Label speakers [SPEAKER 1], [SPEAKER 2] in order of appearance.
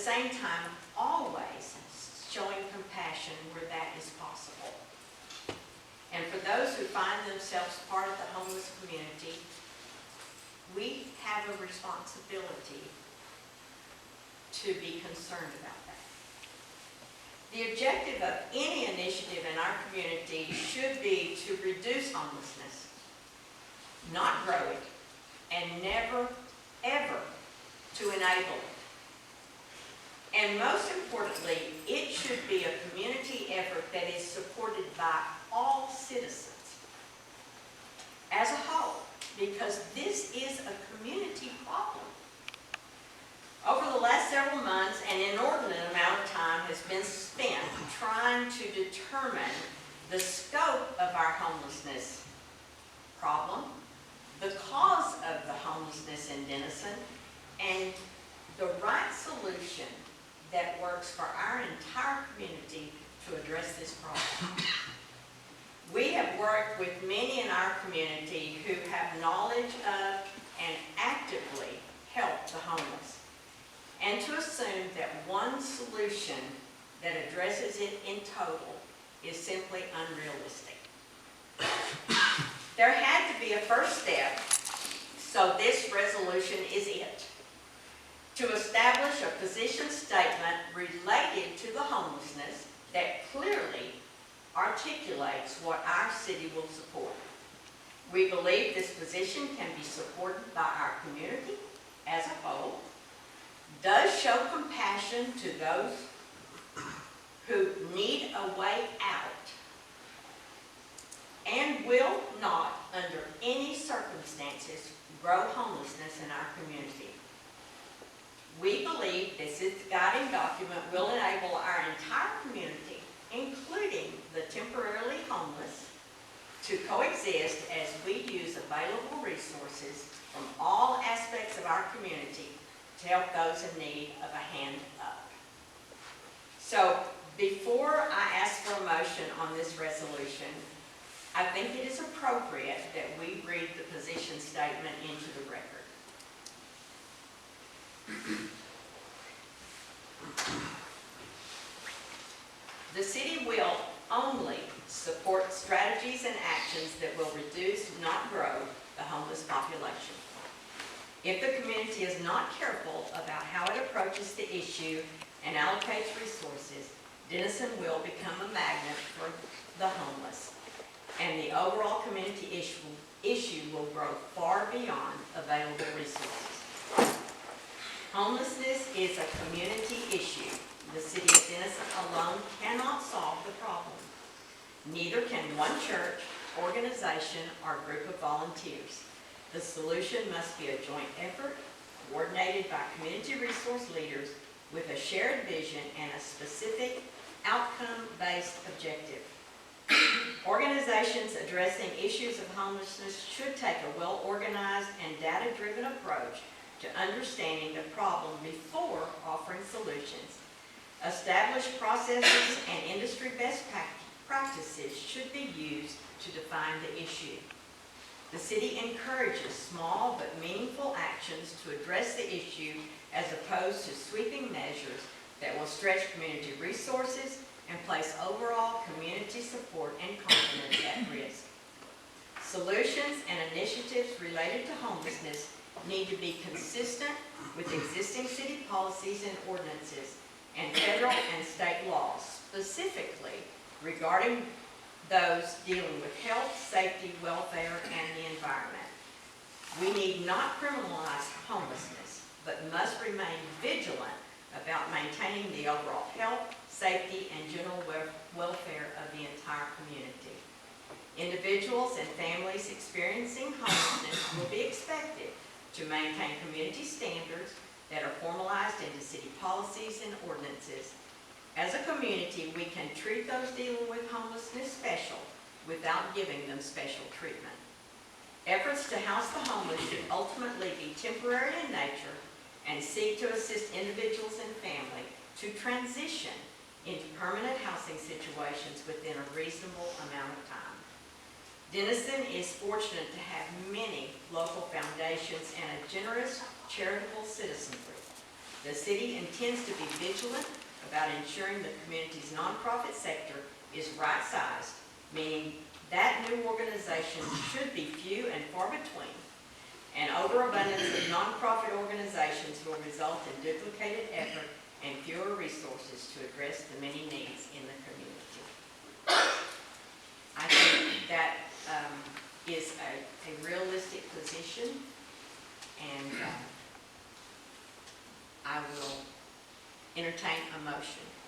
[SPEAKER 1] same time, always showing compassion where that is possible. And for those who find themselves part of the homeless community, we have a responsibility to be concerned about that. The objective of any initiative in our community should be to reduce homelessness, not grow it, and never, ever to enable it. And most importantly, it should be a community effort that is supported by all citizens as a whole, because this is a community problem. Over the last several months, an inordinate amount of time has been spent trying to determine the scope of our homelessness problem, the cause of the homelessness in Denison, and the right solution that works for our entire community to address this problem. We have worked with many in our community who have knowledge of and actively help the homeless. And to assume that one solution that addresses it in total is simply unrealistic. There had to be a first step, so this resolution is it. To establish a position statement related to the homelessness that clearly articulates what our city will support. We believe this position can be supported by our community as a whole, does show compassion to those who need a way out, and will not, under any circumstances, grow homelessness in our community. We believe this guiding document will enable our entire community, including the temporarily homeless, to coexist as we use available resources from all aspects of our community to help those in need of a hand up. So before I ask for a motion on this resolution, I think it is appropriate that we read the position statement into the record. The city will only support strategies and actions that will reduce, not grow, the homeless population. If the community is not careful about how it approaches the issue and allocates resources, Denison will become a magnet for the homeless, and the overall community issue will grow far beyond available resources. Homelessness is a community issue. The city of Denison alone cannot solve the problem. Neither can one church, organization, or group of volunteers. The solution must be a joint effort, coordinated by community resource leaders with a shared vision and a specific outcome-based objective. Organizations addressing issues of homelessness should take a well-organized and data-driven approach to understanding the problem before offering solutions. Established processes and industry best practices should be used to define the issue. The city encourages small but meaningful actions to address the issue as opposed to sweeping measures that will stretch community resources and place overall community support and confidence at risk. Solutions and initiatives related to homelessness need to be consistent with existing city policies and ordinances and federal and state laws, specifically regarding those dealing with health, safety, welfare, and the environment. We need not criminalize homelessness, but must remain vigilant about maintaining the overall health, safety, and general welfare of the entire community. Individuals and families experiencing homelessness will be expected to maintain community standards that are formalized into city policies and ordinances. As a community, we can treat those dealing with homelessness special without giving them special treatment. Efforts to house the homeless should ultimately be temporary in nature and seek to assist individuals and family to transition into permanent housing situations within a reasonable amount of time. Denison is fortunate to have many local foundations and a generous charitable citizenry. The city intends to be vigilant about ensuring the community's nonprofit sector is right-sized, meaning that new organizations should be few and far between. An overabundance of nonprofit organizations will result in duplicated effort and fewer resources to address the many needs in the community. I think that is a realistic position, and I will entertain a motion.